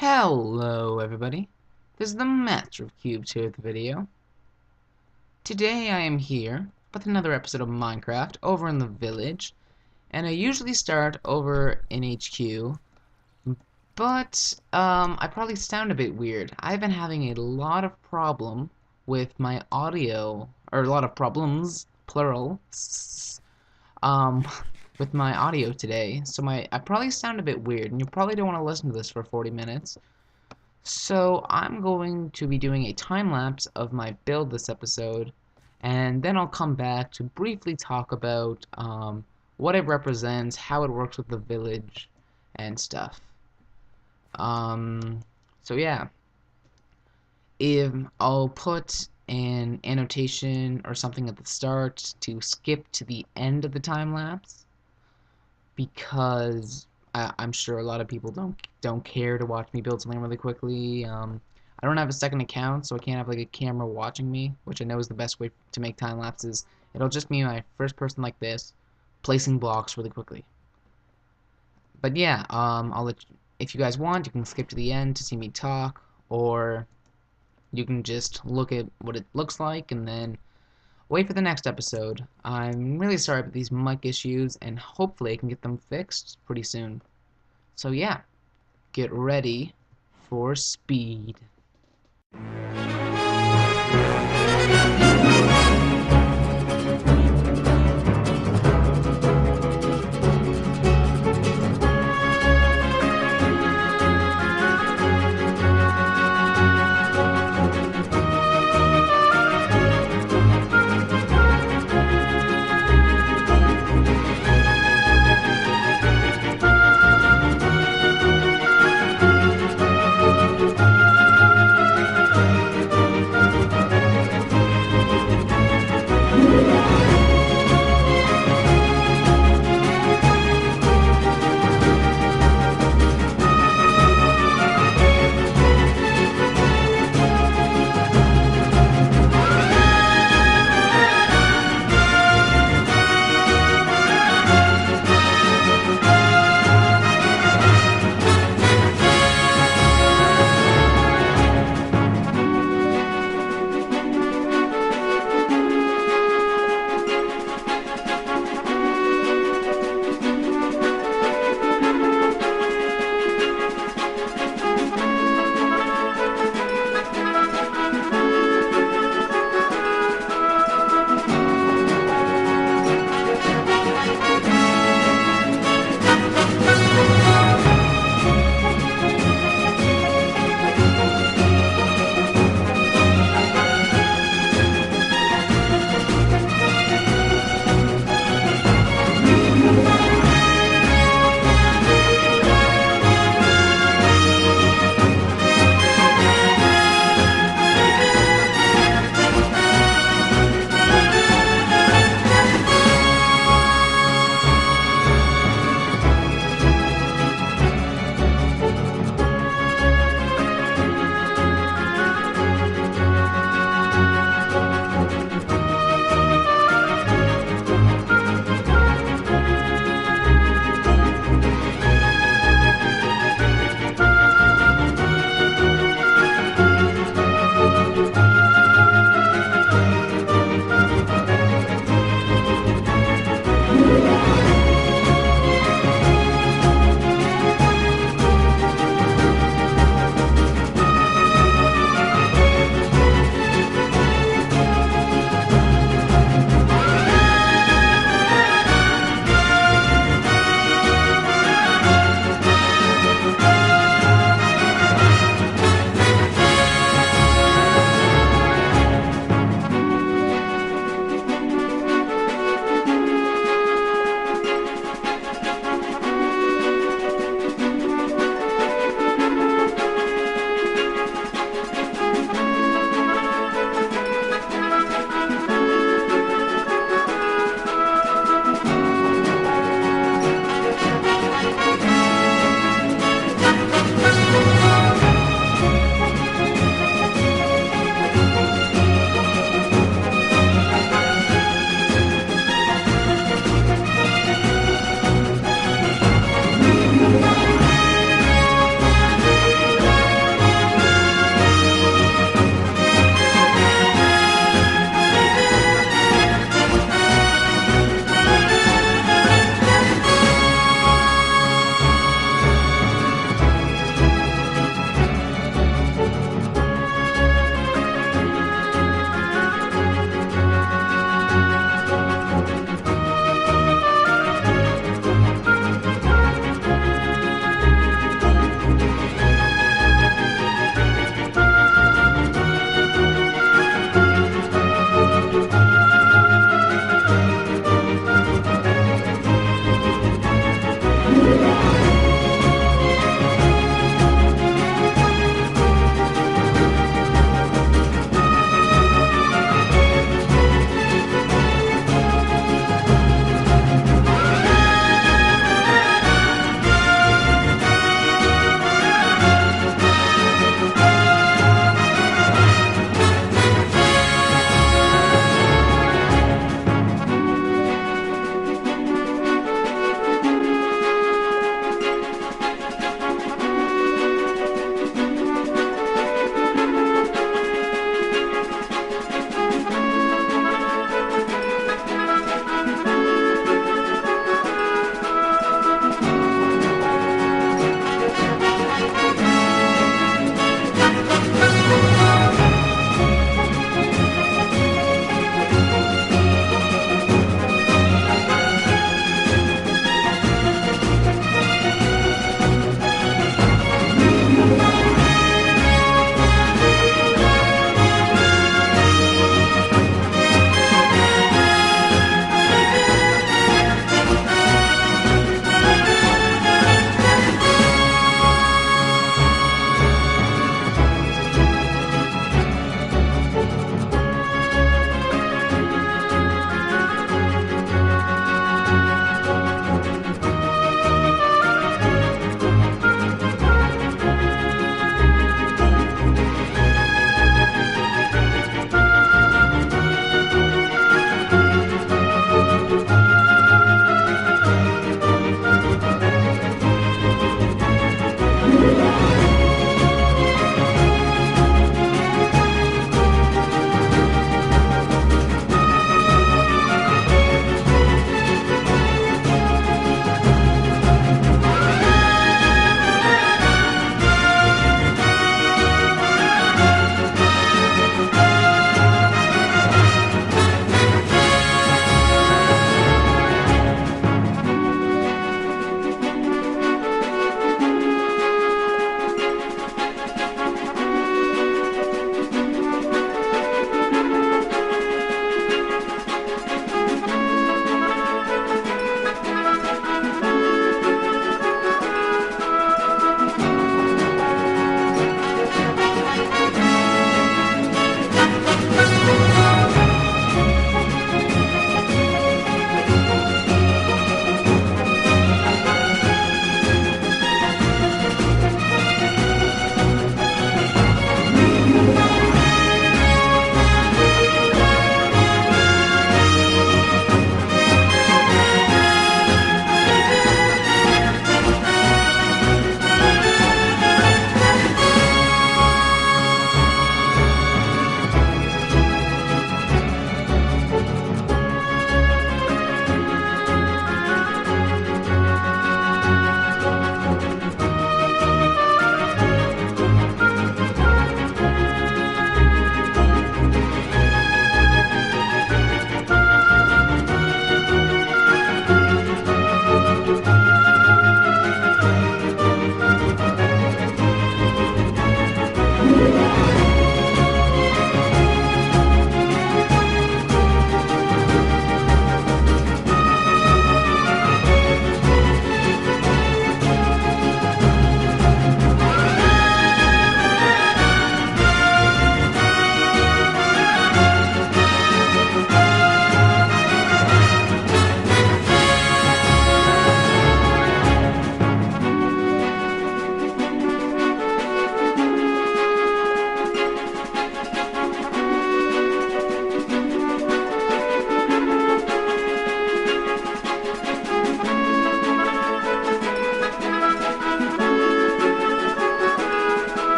Hello everybody, this is the Master of Cubes here with the video. Today I am here with another episode of Minecraft over in the village, and I usually start over in HQ, but I probably sound a bit weird. I've been having a lot of problem with my audio, or a lot of problems, plural, um, with my audio today, so I probably sound a bit weird, and you probably don't want to listen to this for 40 minutes. So I'm going to be doing a time lapse of my build this episode, and then I'll come back to briefly talk about what it represents, how it works with the village, and stuff. So yeah, if I'll put an annotation or something at the start to skip to the end of the time lapse, because I'm sure a lot of people don't care to watch me build something really quickly. I don't have a second account, so I can't have like a camera watching me, which I know is the best way to make time lapses. It'll just be my first person like this, placing blocks really quickly. But yeah, I'll let you, if you guys want, you can skip to the end to see me talk, or you can just look at what it looks like and then wait for the next episode. I'm really sorry about these mic issues, and hopefully I can get them fixed pretty soon. So yeah, get ready for speed.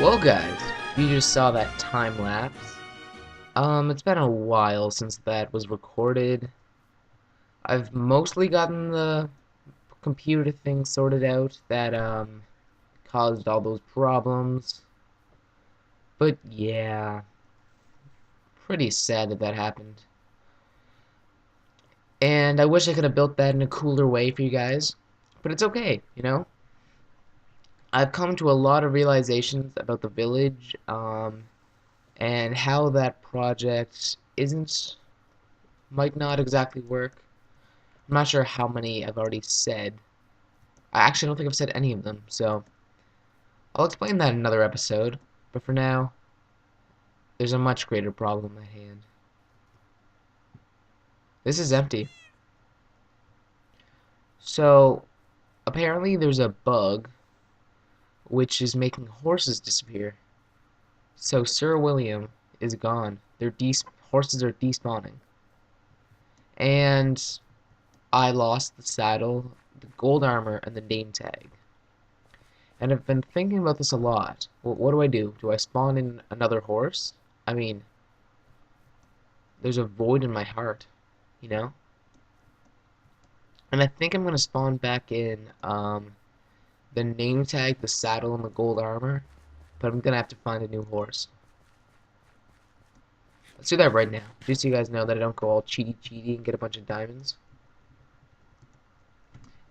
Well, guys, you just saw that time lapse. It's been a while since that was recorded. I've mostly gotten the computer thing sorted out that caused all those problems. But yeah, pretty sad that that happened. And I wish I could have built that in a cooler way for you guys. But it's okay, you know? I've come to a lot of realizations about the village, and how that project might not exactly work. I'm not sure how many I've already said. I actually don't think I've said any of them, so I'll explain that in another episode. But for now, there's a much greater problem at hand. This is empty. So, apparently there's a bug which is making horses disappear. So Sir William is gone. Horses are despawning. And I lost the saddle, the gold armor, and the name tag. And I've been thinking about this a lot. Well, what do? Do I spawn in another horse? I mean, there's a void in my heart, you know? And I think I'm going to spawn back in the name tag, the saddle, and the gold armor. But I'm going to have to find a new horse. Let's do that right now, just so you guys know that I don't go all cheaty and get a bunch of diamonds.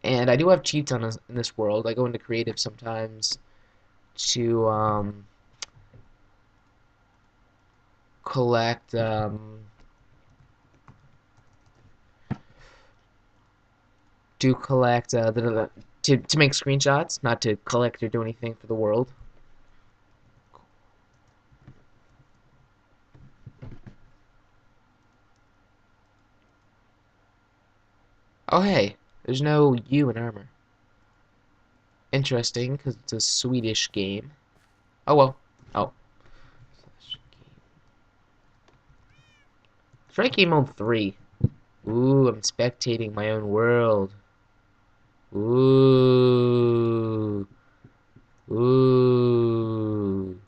And I do have cheats in this world. I go into creative sometimes to collect to make screenshots, not to collect or do anything for the world. Oh hey, there's no U in armor. Interesting, because it's a Swedish game. Oh well. Oh. Try game mode 3. Ooh, I'm spectating my own world. Ooh. Ooh.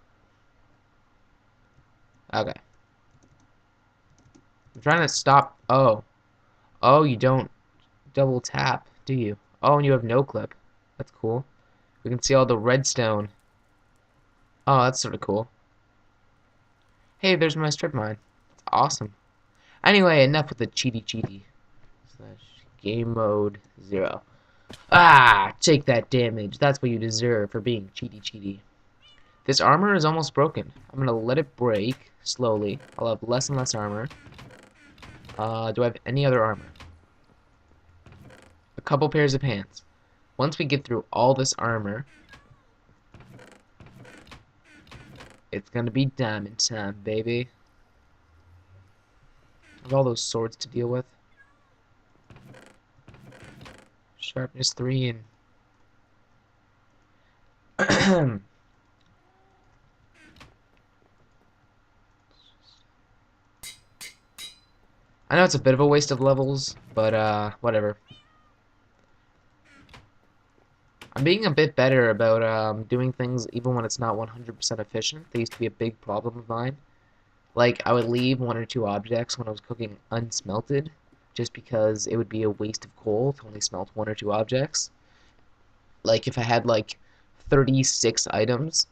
Okay. I'm trying to stop. Oh. Oh, you don't double tap, do you? Oh, and you have no clip. That's cool. We can see all the redstone. Oh, that's sort of cool. Hey, there's my strip mine. It's awesome. Anyway, enough with the cheaty. Game mode 0. Ah, take that damage. That's what you deserve for being cheaty. This armor is almost broken. I'm gonna let it break slowly. I'll have less and less armor. Do I have any other armor? A couple pairs of pants. Once we get through all this armor, it's gonna be diamond time, baby. I have all those swords to deal with. Sharpness 3 and I know it's a bit of a waste of levels, but whatever. I'm being a bit better about doing things even when it's not 100% efficient. They used to be a big problem of mine. Like, I would leave 1 or 2 objects when I was cooking unsmelted, just because it would be a waste of coal to only smelt 1 or 2 objects. Like, if I had, like, 36 items,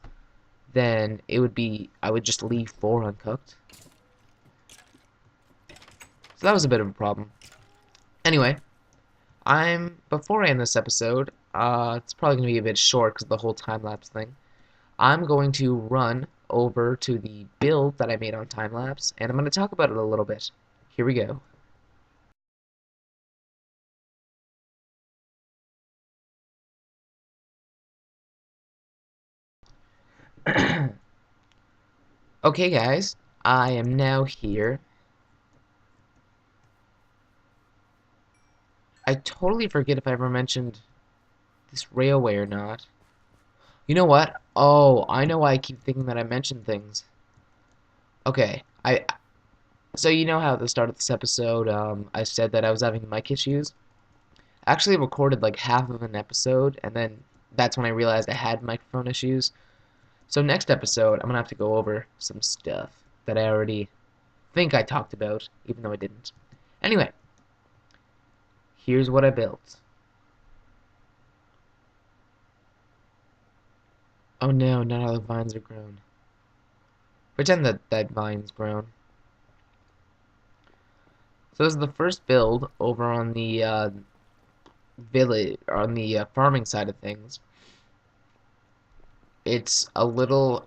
then I would just leave 4 uncooked. So that was a bit of a problem. Anyway, before I end this episode, it's probably going to be a bit short because of the whole time-lapse thing. I'm going to run over to the build that I made on time-lapse, and I'm going to talk about it a little bit. Here we go. Okay, guys, I am now here. I totally forget if I ever mentioned this railway or not. You know what? Oh, I know why I keep thinking that I mentioned things. Okay, so you know how at the start of this episode, I said that I was having mic issues? I actually recorded like half of an episode, and then that's when I realized I had microphone issues. So next episode, I'm gonna have to go over some stuff that I already think I talked about, even though I didn't. Anyway, here's what I built. Oh no, not all the vines are grown. Pretend that vine's grown. So this is the first build over on the village, on the farming side of things. It's a little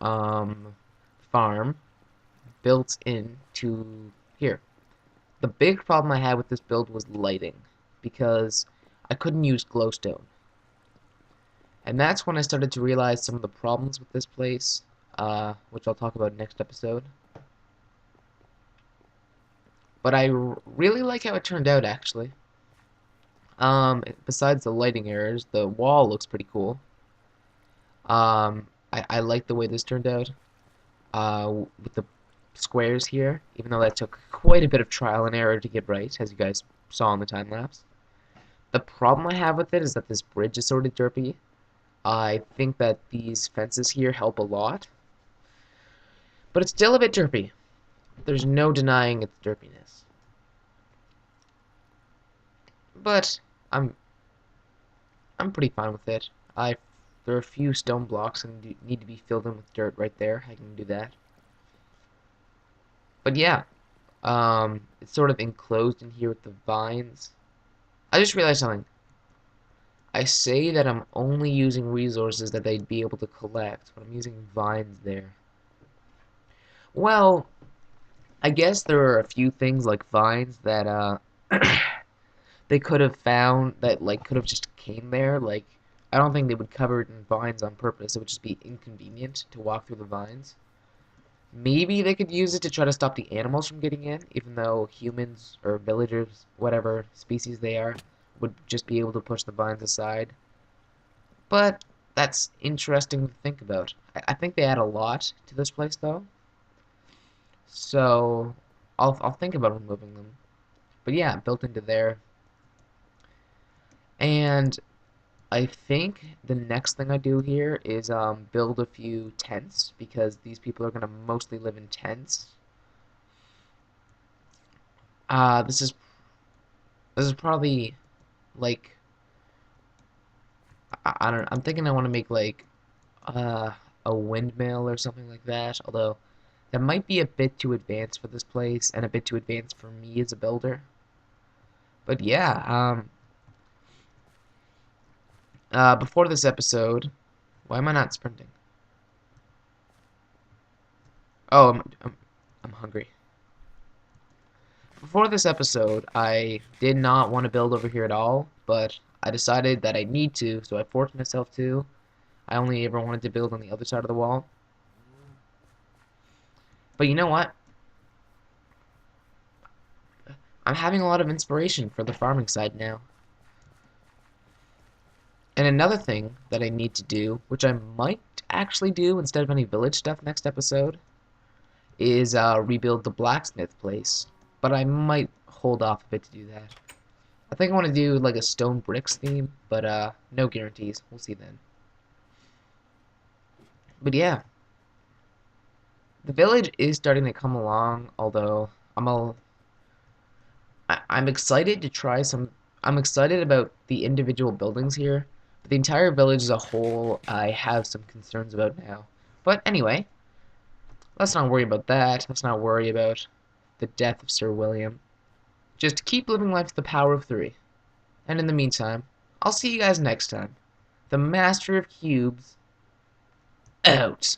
farm built into here. The big problem I had with this build was lighting, because I couldn't use glowstone. And that's when I started to realize some of the problems with this place, which I'll talk about next episode. But I really like how it turned out, actually. Besides the lighting errors, the wall looks pretty cool. I like the way this turned out. With the squares here, even though that took quite a bit of trial and error to get right, as you guys saw in the time lapse. The problem I have with it is that this bridge is sort of derpy. I think that these fences here help a lot, but it's still a bit derpy. There's no denying its derpiness. But I'm pretty fine with it. There are a few stone blocks and need to be filled in with dirt right there. I can do that. But yeah, it's sort of enclosed in here with the vines. I just realized something. I say that I'm only using resources that they'd be able to collect, but I'm using vines there. Well, I guess there are a few things like vines that they could have found that like could have just came there. Like I don't think they would cover it in vines on purpose. It would just be inconvenient to walk through the vines. Maybe they could use it to try to stop the animals from getting in, even though humans or villagers, whatever species they are, would just be able to push the vines aside. But that's interesting to think about. I think they add a lot to this place, though. So I'll think about removing them. But yeah, built into there. And I think the next thing I do here is build a few tents, because these people are going to mostly live in tents. This is probably like I don't know, I'm thinking I want to make like a windmill or something like that, although that might be a bit too advanced for this place and a bit too advanced for me as a builder. But yeah, before this episode, why am I not sprinting? Oh, I'm hungry. Before this episode, I did not want to build over here at all, but I decided that I need to, so I forced myself to. I only ever wanted to build on the other side of the wall. But you know what? I'm having a lot of inspiration for the farming side now. And another thing that I need to do, which I might actually do instead of any village stuff next episode, is rebuild the blacksmith place. But I might hold off a bit to do that. I think I want to do like a stone bricks theme, but no guarantees. We'll see then. But yeah, the village is starting to come along, although I'm excited to try some. I'm excited about the individual buildings here, but the entire village as a whole, I have some concerns about now. But anyway, let's not worry about that. Let's not worry about the death of Sir William. Just keep living life to the power of 3. And in the meantime, I'll see you guys next time. The Master of Cubes, out.